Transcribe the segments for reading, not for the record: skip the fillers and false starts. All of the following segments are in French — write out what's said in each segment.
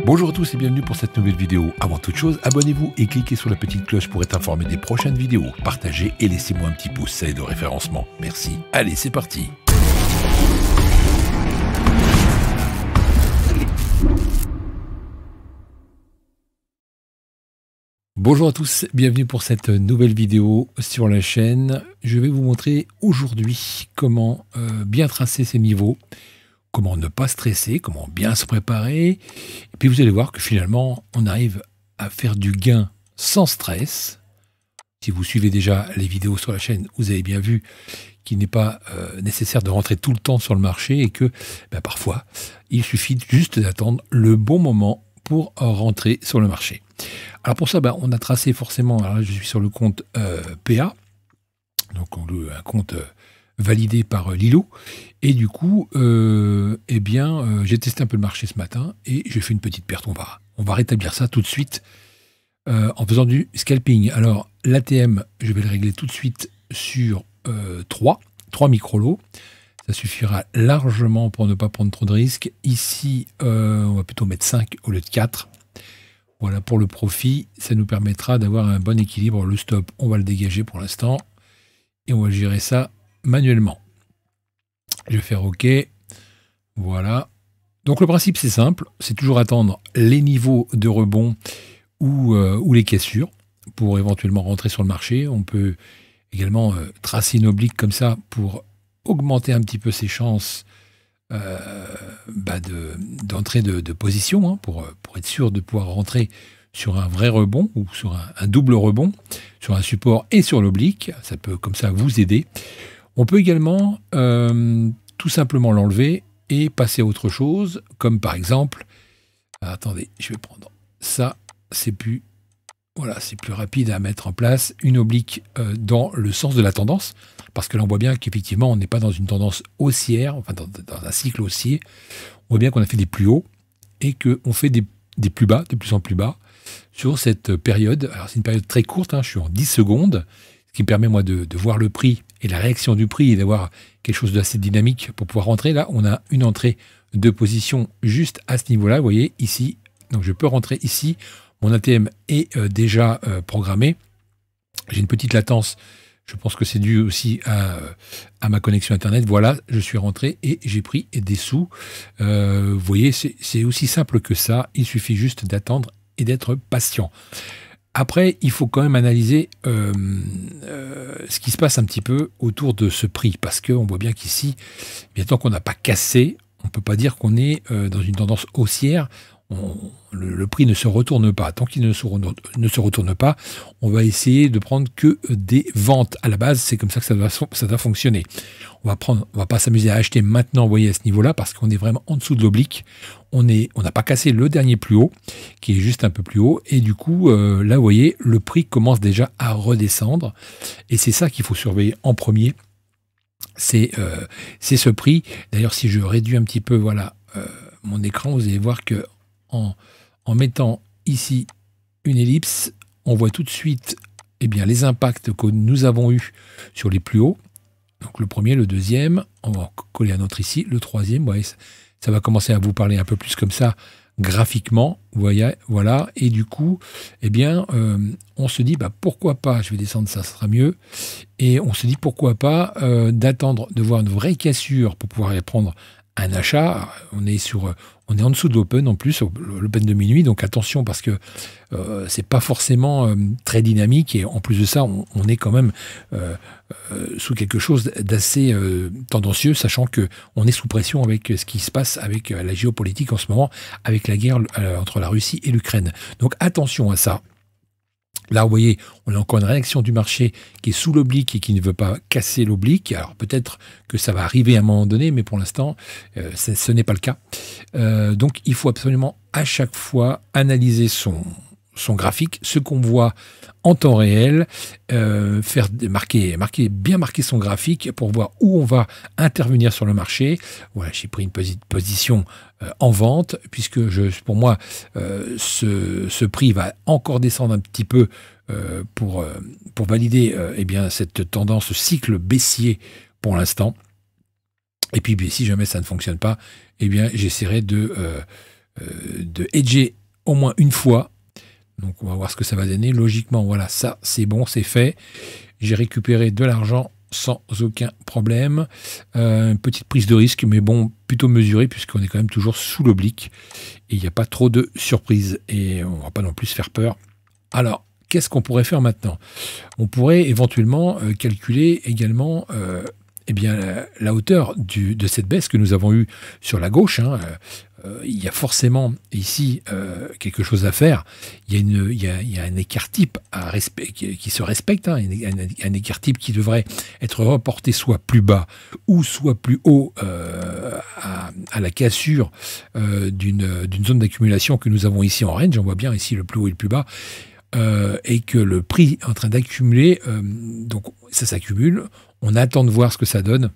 Bonjour à tous et bienvenue pour cette nouvelle vidéo. Avant toute chose, abonnez-vous et cliquez sur la petite cloche pour être informé des prochaines vidéos. Partagez et laissez-moi un petit pouce, ça aide au référencement. Merci. Allez, c'est parti. Bonjour à tous, bienvenue pour cette nouvelle vidéo sur la chaîne. Je vais vous montrer aujourd'hui comment bien tracer ces niveaux, comment ne pas stresser, comment bien se préparer. Et puis vous allez voir que finalement, on arrive à faire du gain sans stress. Si vous suivez déjà les vidéos sur la chaîne, vous avez bien vu qu'il n'est pas nécessaire de rentrer tout le temps sur le marché et que parfois, il suffit juste d'attendre le bon moment pour rentrer sur le marché. Alors pour ça, on a tracé forcément, alors là je suis sur le compte PA, donc un compte validé par Lilo, et du coup, j'ai testé un peu le marché ce matin et j'ai fait une petite perte. On va rétablir ça tout de suite en faisant du scalping. Alors l'ATM, je vais le régler tout de suite sur 3 micro-lots. Ça suffira largement pour ne pas prendre trop de risques. Ici, on va plutôt mettre 5 au lieu de 4. Voilà, pour le profit, ça nous permettra d'avoir un bon équilibre. Le stop, on va le dégager pour l'instant. Et on va gérer ça manuellement. Je vais faire OK. Voilà. Donc le principe, c'est simple. C'est toujours attendre les niveaux de rebond ou les cassures pour éventuellement rentrer sur le marché. On peut également tracer une oblique comme ça pour augmenter un petit peu ses chances d'entrée de position, pour être sûr de pouvoir rentrer sur un vrai rebond ou sur un double rebond, sur un support et sur l'oblique. Ça peut comme ça vous aider. On peut également tout simplement l'enlever et passer à autre chose, comme par exemple, attendez, je vais prendre ça, c'est plus rapide à mettre en place, une oblique dans le sens de la tendance, parce que là on voit bien qu'effectivement on n'est pas dans une tendance haussière, enfin dans un cycle haussier. On voit bien qu'on a fait des plus hauts et qu'on fait des plus bas, de plus en plus bas sur cette période. Alors c'est une période très courte, je suis en 10 secondes, ce qui me permet moi de voir le prix et la réaction du prix et d'avoir quelque chose d'assez dynamique pour pouvoir rentrer. Là on a une entrée de position juste à ce niveau-là, vous voyez ici, donc je peux rentrer ici. Mon ATM est déjà programmé. J'ai une petite latence. Je pense que c'est dû aussi à ma connexion Internet. Voilà, je suis rentré et j'ai pris des sous. Vous voyez, c'est aussi simple que ça. Il suffit juste d'attendre et d'être patient. Après, il faut quand même analyser ce qui se passe un petit peu autour de ce prix. Parce qu'on voit bien qu'ici, tant qu'on n'a pas cassé, on ne peut pas dire qu'on est dans une tendance haussière. Le prix ne se retourne pas. Tant qu'il ne se retourne pas, on va essayer de prendre que des ventes. À la base, c'est comme ça que ça doit fonctionner. On va pas s'amuser à acheter maintenant, vous voyez, à ce niveau-là, parce qu'on est vraiment en dessous de l'oblique. On n'a pas cassé le dernier plus haut, qui est juste un peu plus haut. Et du coup, là, vous voyez, le prix commence déjà à redescendre. Et c'est ça qu'il faut surveiller en premier. C'est ce prix. D'ailleurs, si je réduis un petit peu, mon écran, vous allez voir que en mettant ici une ellipse, on voit tout de suite les impacts que nous avons eus sur les plus hauts. Donc le premier, le deuxième, on va coller un autre ici, le troisième, voyez, ça va commencer à vous parler un peu plus comme ça, graphiquement, vous voyez, voilà, et du coup, on se dit, pourquoi pas, je vais descendre, ça sera mieux, et on se dit, pourquoi pas d'attendre de voir une vraie cassure pour pouvoir y prendre un achat. On est en dessous de l'open en plus, l'open de minuit, donc attention parce que c'est pas forcément très dynamique et en plus de ça, on est quand même sous quelque chose d'assez tendancieux, sachant que on est sous pression avec ce qui se passe avec la géopolitique en ce moment, avec la guerre entre la Russie et l'Ukraine. Donc attention à ça. Là, vous voyez, on a encore une réaction du marché qui est sous l'oblique et qui ne veut pas casser l'oblique. Alors peut-être que ça va arriver à un moment donné, mais pour l'instant, ce n'est pas le cas. Donc il faut absolument à chaque fois analyser son graphique, ce qu'on voit en temps réel, bien marquer son graphique pour voir où on va intervenir sur le marché. Voilà, j'ai pris une position en vente, puisque pour moi, ce prix va encore descendre un petit peu pour valider cette tendance, ce cycle baissier pour l'instant. Et puis, si jamais ça ne fonctionne pas, j'essaierai de de hedger au moins une fois. Donc on va voir ce que ça va donner. Logiquement, voilà, ça c'est bon, c'est fait. J'ai récupéré de l'argent sans aucun problème. Une petite prise de risque, mais bon, plutôt mesurée, puisqu'on est quand même toujours sous l'oblique. Et il n'y a pas trop de surprises. Et on ne va pas non plus se faire peur. Alors, qu'est-ce qu'on pourrait faire maintenant? On pourrait éventuellement calculer également eh bien, la hauteur de cette baisse que nous avons eue sur la gauche. Il y a forcément ici quelque chose à faire. Il y a un écart type qui se respecte, hein, un écart type qui devrait être reporté soit plus bas ou soit plus haut à la cassure d'une zone d'accumulation que nous avons ici en range. On voit bien ici le plus haut et le plus bas. Et que le prix est en train d'accumuler, donc ça s'accumule. On attend de voir ce que ça donne.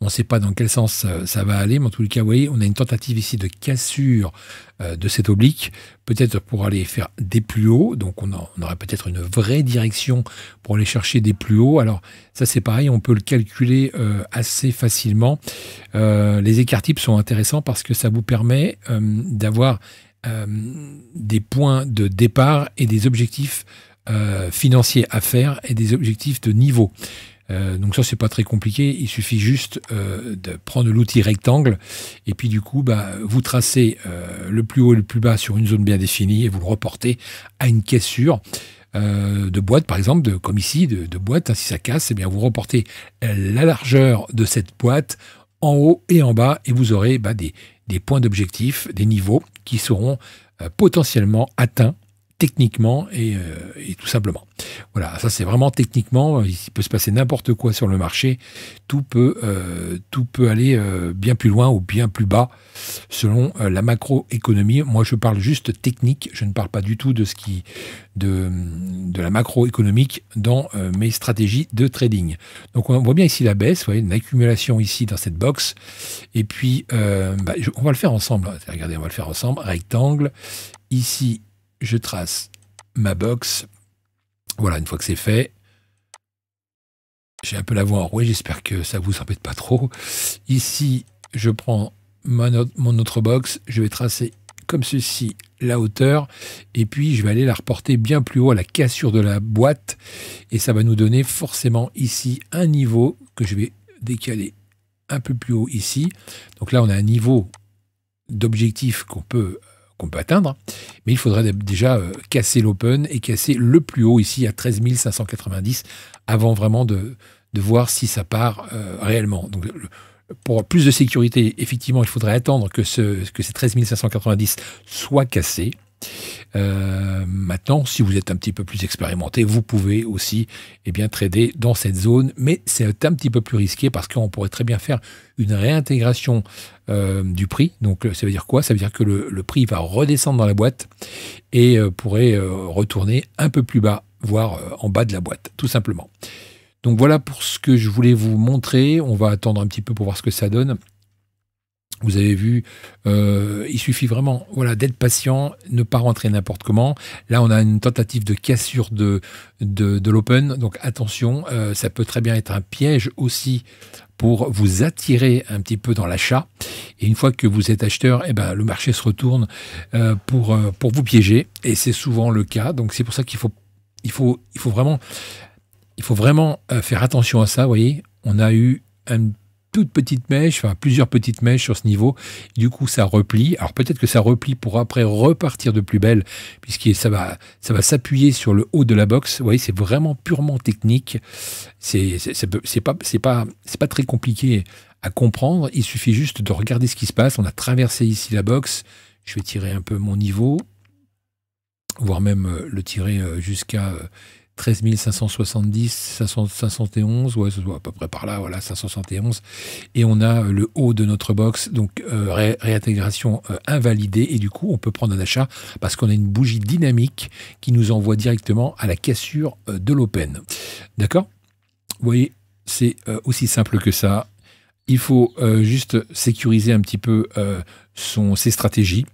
On ne sait pas dans quel sens ça va aller, mais en tout cas, vous voyez, on a une tentative ici de cassure de cet oblique, peut-être pour aller faire des plus hauts. Donc on aurait peut-être une vraie direction pour aller chercher des plus hauts. Alors ça c'est pareil, on peut le calculer assez facilement. Les écarts types sont intéressants parce que ça vous permet d'avoir des points de départ et des objectifs financiers à faire et des objectifs de niveau. Donc ça c'est pas très compliqué, il suffit juste de prendre l'outil rectangle et puis du coup vous tracez le plus haut et le plus bas sur une zone bien définie et vous le reportez à une cassure de boîte par exemple, comme ici de boîte, hein, si ça casse, eh bien vous reportez la largeur de cette boîte en haut et en bas et vous aurez des points d'objectif, des niveaux qui seront potentiellement atteints techniquement et tout simplement. Voilà, ça c'est vraiment techniquement, il peut se passer n'importe quoi sur le marché, tout peut aller bien plus loin ou bien plus bas selon la macroéconomie. Moi je parle juste technique, je ne parle pas du tout de de la macroéconomique dans mes stratégies de trading. Donc on voit bien ici la baisse, vous voyez, une accumulation ici dans cette box, et puis on va le faire ensemble, regardez, on va le faire ensemble, rectangle, ici je trace ma box. Voilà, une fois que c'est fait, j'ai un peu la voix enrouée, j'espère que ça ne vous embête pas trop. Ici, je prends mon autre box, je vais tracer comme ceci la hauteur, et puis je vais aller la reporter bien plus haut à la cassure de la boîte, et ça va nous donner forcément ici un niveau que je vais décaler un peu plus haut ici. Donc là, on a un niveau d'objectif qu'on peut atteindre, mais il faudrait déjà casser l'open et casser le plus haut ici à 13 590 avant vraiment de voir si ça part réellement. Donc, pour plus de sécurité, effectivement, il faudrait attendre que ces 13 590 soient cassés. Maintenant, si vous êtes un petit peu plus expérimenté, vous pouvez aussi trader dans cette zone, mais c'est un petit peu plus risqué parce qu'on pourrait très bien faire une réintégration du prix. Donc ça veut dire quoi? Ça veut dire que le prix va redescendre dans la boîte et pourrait retourner un peu plus bas, voire en bas de la boîte, tout simplement. Donc voilà pour ce que je voulais vous montrer. On va attendre un petit peu pour voir ce que ça donne. Vous avez vu, il suffit vraiment d'être patient, ne pas rentrer n'importe comment. Là, on a une tentative de cassure de l'open, donc attention, ça peut très bien être un piège aussi pour vous attirer un petit peu dans l'achat. Et une fois que vous êtes acheteur, le marché se retourne pour vous piéger, et c'est souvent le cas. Donc c'est pour ça qu'il faut vraiment faire attention à ça. Vous voyez, on a eu toute petite mèche, enfin plusieurs petites mèches sur ce niveau, du coup ça replie. Alors peut-être que ça replie pour après repartir de plus belle, puisque ça va s'appuyer sur le haut de la box. Vous voyez, c'est vraiment purement technique, c'est pas très compliqué à comprendre, il suffit juste de regarder ce qui se passe. On a traversé ici la box, je vais tirer un peu mon niveau, voire même le tirer jusqu'à 13 570, 571, ouais, ce soit à peu près par là, voilà, 571. Et on a le haut de notre box, donc réintégration invalidée. Et du coup, on peut prendre un achat parce qu'on a une bougie dynamique qui nous envoie directement à la cassure de l'open. D'accord? Vous voyez, c'est aussi simple que ça. Il faut juste sécuriser un petit peu ses stratégies,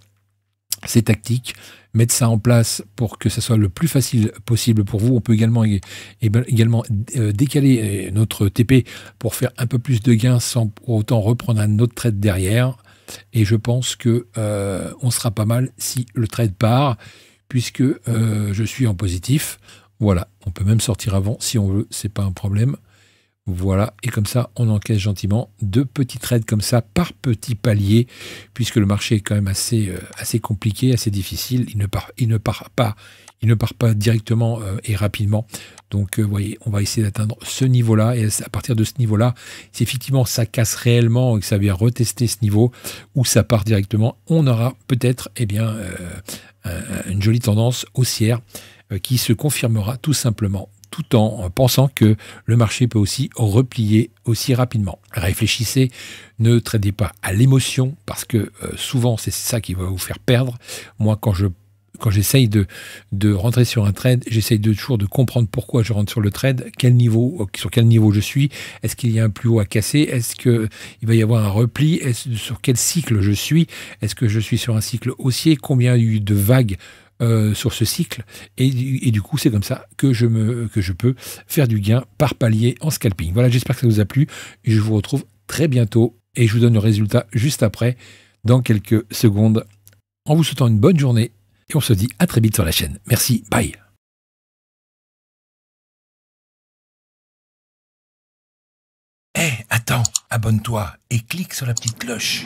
ses tactiques, mettre ça en place pour que ça soit le plus facile possible pour vous. On peut également décaler notre TP pour faire un peu plus de gains sans pour autant reprendre un autre trade derrière. Et je pense que on sera pas mal si le trade part, puisque je suis en positif. Voilà, on peut même sortir avant si on veut, c'est pas un problème. Voilà, et comme ça, on encaisse gentiment 2 petits trades comme ça, par petits paliers, puisque le marché est quand même assez compliqué, assez difficile. Il ne part pas directement et rapidement. Donc, vous voyez, on va essayer d'atteindre ce niveau-là, et à partir de ce niveau-là, si effectivement ça casse réellement et que ça vient retester ce niveau, ou ça part directement, on aura peut-être, eh bien, une jolie tendance haussière qui se confirmera tout simplement, tout en pensant que le marché peut aussi replier aussi rapidement. Réfléchissez, ne tradez pas à l'émotion, parce que souvent c'est ça qui va vous faire perdre. Moi, quand j'essaye de rentrer sur un trade, j'essaye toujours de comprendre pourquoi je rentre sur le trade, sur quel niveau je suis, est-ce qu'il y a un plus haut à casser, est-ce qu'il va y avoir un repli, sur quel cycle je suis, est-ce que je suis sur un cycle haussier, combien il y a eu de vagues sur ce cycle, et du coup c'est comme ça que je peux faire du gain par palier en scalping. Voilà, j'espère que ça vous a plu, et je vous retrouve très bientôt, et je vous donne le résultat juste après, dans quelques secondes, en vous souhaitant une bonne journée, et on se dit à très vite sur la chaîne. Merci, bye. Attends, abonne-toi et clique sur la petite cloche.